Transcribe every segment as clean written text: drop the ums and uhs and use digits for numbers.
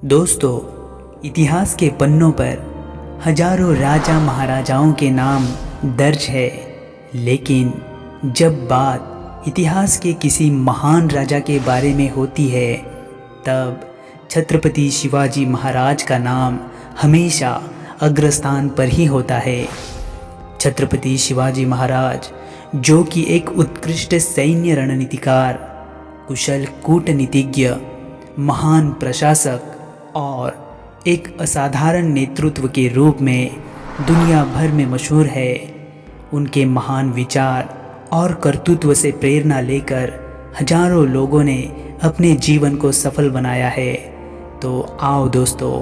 दोस्तों, इतिहास के पन्नों पर हजारों राजा महाराजाओं के नाम दर्ज है, लेकिन जब बात इतिहास के किसी महान राजा के बारे में होती है, तब छत्रपति शिवाजी महाराज का नाम हमेशा अग्रस्थान पर ही होता है। छत्रपति शिवाजी महाराज, जो कि एक उत्कृष्ट सैन्य रणनीतिकार, कुशल कूटनीतिज्ञ, महान प्रशासक और एक असाधारण नेतृत्व के रूप में दुनिया भर में मशहूर है। उनके महान विचार और कर्तृत्व से प्रेरणा लेकर हजारों लोगों ने अपने जीवन को सफल बनाया है। तो आओ दोस्तों,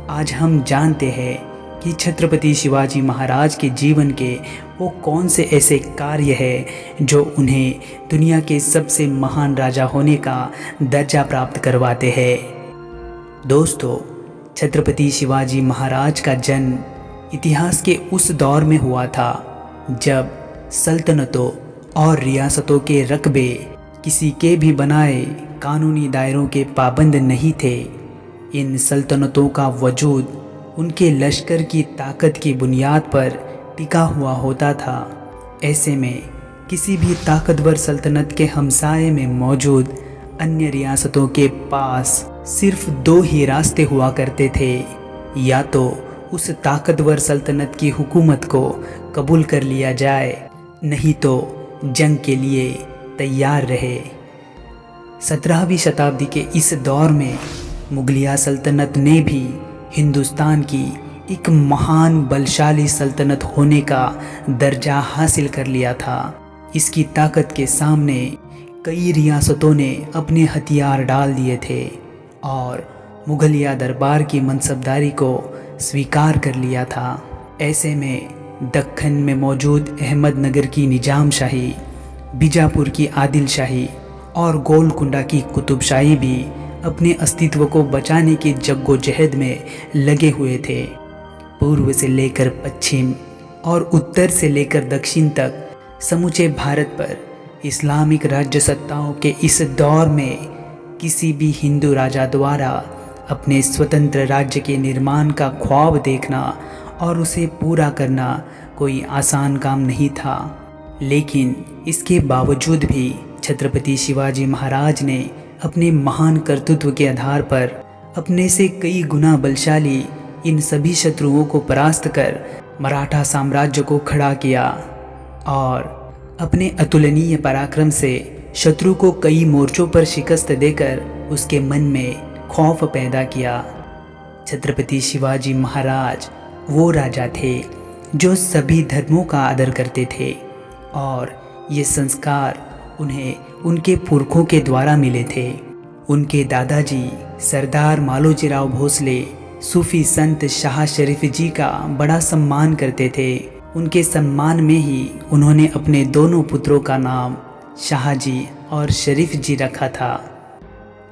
आज हम जानते हैं कि छत्रपति शिवाजी महाराज के जीवन के वो कौन से ऐसे कार्य हैं जो उन्हें दुनिया के सबसे महान राजा होने का दर्जा प्राप्त करवाते हैं। दोस्तों, छत्रपति शिवाजी महाराज का जन्म इतिहास के उस दौर में हुआ था जब सल्तनतों और रियासतों के रकबे किसी के भी बनाए कानूनी दायरों के पाबंद नहीं थे। इन सल्तनतों का वजूद उनके लश्कर की ताकत की बुनियाद पर टिका हुआ होता था। ऐसे में किसी भी ताकतवर सल्तनत के हमसाये में मौजूद अन्य रियासतों के पास सिर्फ दो ही रास्ते हुआ करते थे, या तो उस ताकतवर सल्तनत की हुकूमत को कबूल कर लिया जाए, नहीं तो जंग के लिए तैयार रहे। 17वीं शताब्दी के इस दौर में मुगलिया सल्तनत ने भी हिंदुस्तान की एक महान बलशाली सल्तनत होने का दर्जा हासिल कर लिया था। इसकी ताकत के सामने कई रियासतों ने अपने हथियार डाल दिए थे और मुगलिया दरबार की मनसबदारी को स्वीकार कर लिया था। ऐसे में दक्खन में मौजूद अहमदनगर की निजाम शाही, बीजापुर की आदिल शाही और गोलकुंडा की कुतुब शाही भी अपने अस्तित्व को बचाने की जद्दोजहद में लगे हुए थे। पूर्व से लेकर पश्चिम और उत्तर से लेकर दक्षिण तक समूचे भारत पर इस्लामिक राज्य सत्ताओं के इस दौर में किसी भी हिंदू राजा द्वारा अपने स्वतंत्र राज्य के निर्माण का ख्वाब देखना और उसे पूरा करना कोई आसान काम नहीं था। लेकिन इसके बावजूद भी छत्रपति शिवाजी महाराज ने अपने महान कर्तृत्व के आधार पर अपने से कई गुना बलशाली इन सभी शत्रुओं को परास्त कर मराठा साम्राज्य को खड़ा किया और अपने अतुलनीय पराक्रम से शत्रु को कई मोर्चों पर शिकस्त देकर उसके मन में खौफ पैदा किया। छत्रपति शिवाजी महाराज वो राजा थे जो सभी धर्मों का आदर करते थे और ये संस्कार उन्हें उनके पुरखों के द्वारा मिले थे। उनके दादाजी सरदार मालोजी राव भोसले सूफी संत शाह शरीफ जी का बड़ा सम्मान करते थे। उनके सम्मान में ही उन्होंने अपने दोनों पुत्रों का नाम शाहजी और शरीफ जी रखा था।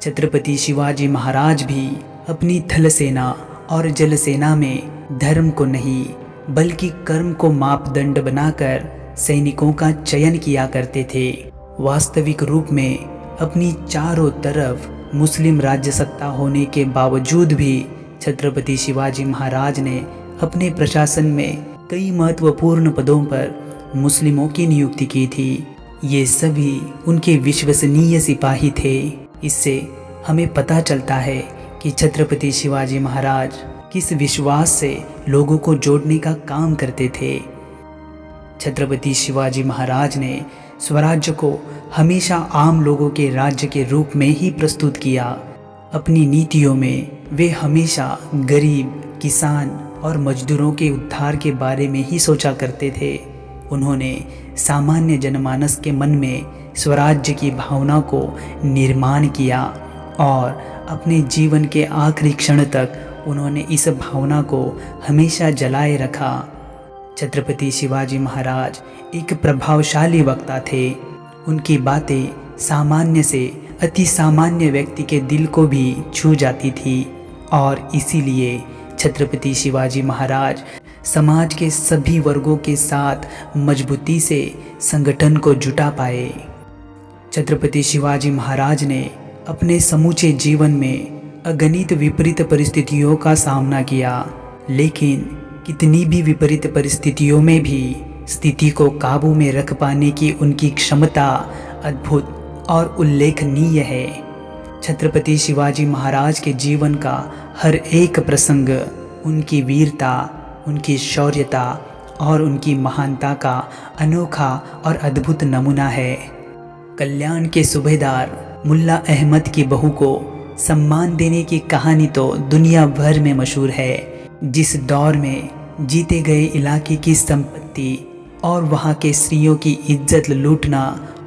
छत्रपति शिवाजी महाराज भी अपनी थल सेना और जल सेना में धर्म को नहीं बल्कि कर्म को मापदंड बनाकर सैनिकों का चयन किया करते थे। वास्तविक रूप में अपनी चारों तरफ मुस्लिम राज्य सत्ता होने के बावजूद भी छत्रपति शिवाजी महाराज ने अपने प्रशासन में कई महत्वपूर्ण पदों पर मुस्लिमों की नियुक्ति की थी। ये सभी उनके विश्वसनीय सिपाही थे। इससे हमें पता चलता है कि छत्रपति शिवाजी महाराज किस विश्वास से लोगों को जोड़ने का काम करते थे। छत्रपति शिवाजी महाराज ने स्वराज्य को हमेशा आम लोगों के राज्य के रूप में ही प्रस्तुत किया। अपनी नीतियों में वे हमेशा गरीब, किसान और मजदूरों के उद्धार के बारे में ही सोचा करते थे। उन्होंने सामान्य जनमानस के मन में स्वराज्य की भावना को निर्माण किया और अपने जीवन के आखिरी क्षण तक उन्होंने इस भावना को हमेशा जलाए रखा। छत्रपति शिवाजी महाराज एक प्रभावशाली वक्ता थे। उनकी बातें सामान्य से अति सामान्य व्यक्ति के दिल को भी छू जाती थी और इसीलिए छत्रपति शिवाजी महाराज समाज के सभी वर्गों के साथ मजबूती से संगठन को जुटा पाए। छत्रपति शिवाजी महाराज ने अपने समूचे जीवन में अगणित विपरीत परिस्थितियों का सामना किया, लेकिन कितनी भी विपरीत परिस्थितियों में भी स्थिति को काबू में रख पाने की उनकी क्षमता अद्भुत और उल्लेखनीय है। छत्रपति शिवाजी महाराज के जीवन का हर एक प्रसंग उनकी वीरता, उनकी शौर्यता और उनकी महानता का अनोखा और अद्भुत नमूना है। कल्याण के सूबेदार मुल्ला अहमद की बहू को सम्मान देने की कहानी तो दुनिया भर में मशहूर है, जिस दौर में जीते गए इलाके की संपत्ति और वहाँ के स्त्रियों की इज्जत लूटना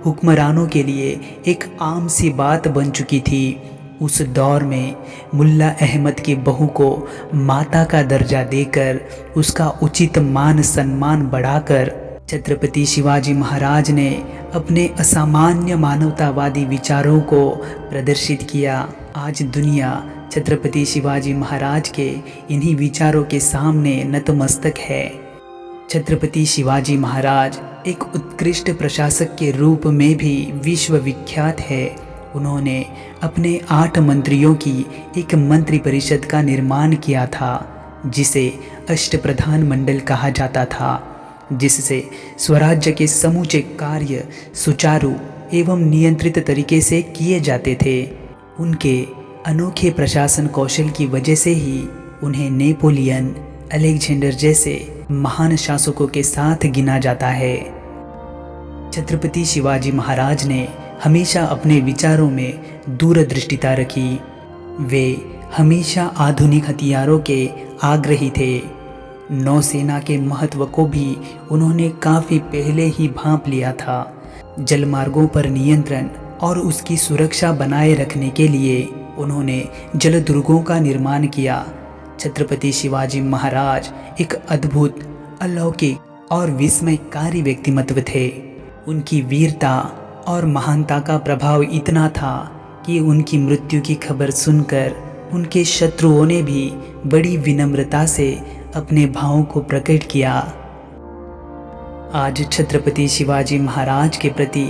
हुक्मरानों के लिए एक आम सी बात बन चुकी थी। उस दौर में मुल्ला अहमद की बहू को माता का दर्जा देकर उसका उचित मान सम्मान बढ़ाकर छत्रपति शिवाजी महाराज ने अपने असामान्य मानवतावादी विचारों को प्रदर्शित किया। आज दुनिया छत्रपति शिवाजी महाराज के इन्हीं विचारों के सामने नतमस्तक है। छत्रपति शिवाजी महाराज एक उत्कृष्ट प्रशासक के रूप में भी विश्व विख्यात है। उन्होंने अपने 8 मंत्रियों की एक मंत्रि परिषद का निर्माण किया था, जिसे अष्टप्रधान मंडल कहा जाता था, जिससे स्वराज्य के समूचे कार्य सुचारू एवं नियंत्रित तरीके से किए जाते थे। उनके अनोखे प्रशासन कौशल की वजह से ही उन्हें नेपोलियन, अलेक्जेंडर जैसे महान शासकों के साथ गिना जाता है। छत्रपति शिवाजी महाराज ने हमेशा अपने विचारों में दूरदृष्टिता रखी। वे हमेशा आधुनिक हथियारों के आग्रही थे। नौसेना के महत्व को भी उन्होंने काफ़ी पहले ही भांप लिया था। जलमार्गों पर नियंत्रण और उसकी सुरक्षा बनाए रखने के लिए उन्होंने जलदुर्गों का निर्माण किया। छत्रपति शिवाजी महाराज एक अद्भुत, अलौकिक और विस्मयकारी व्यक्तिमत्व थे। उनकी वीरता और महानता का प्रभाव इतना था कि उनकी मृत्यु की खबर सुनकर उनके शत्रुओं ने भी बड़ी विनम्रता से अपने भावों को प्रकट किया। आज छत्रपति शिवाजी महाराज के प्रति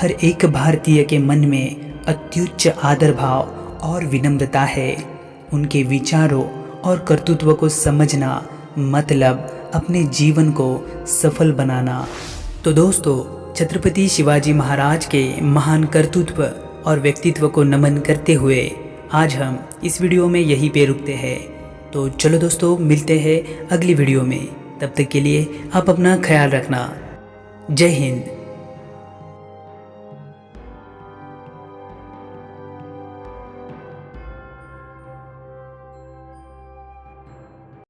हर एक भारतीय के मन में अत्युच्च आदर भाव और विनम्रता है। उनके विचारों और कर्तृत्व को समझना मतलब अपने जीवन को सफल बनाना। तो दोस्तों, छत्रपति शिवाजी महाराज के महान कर्तृत्व और व्यक्तित्व को नमन करते हुए आज हम इस वीडियो में यहीं पे रुकते हैं। तो चलो दोस्तों, मिलते हैं अगली वीडियो में। तब तक के लिए आप अपना ख्याल रखना। जय हिंद।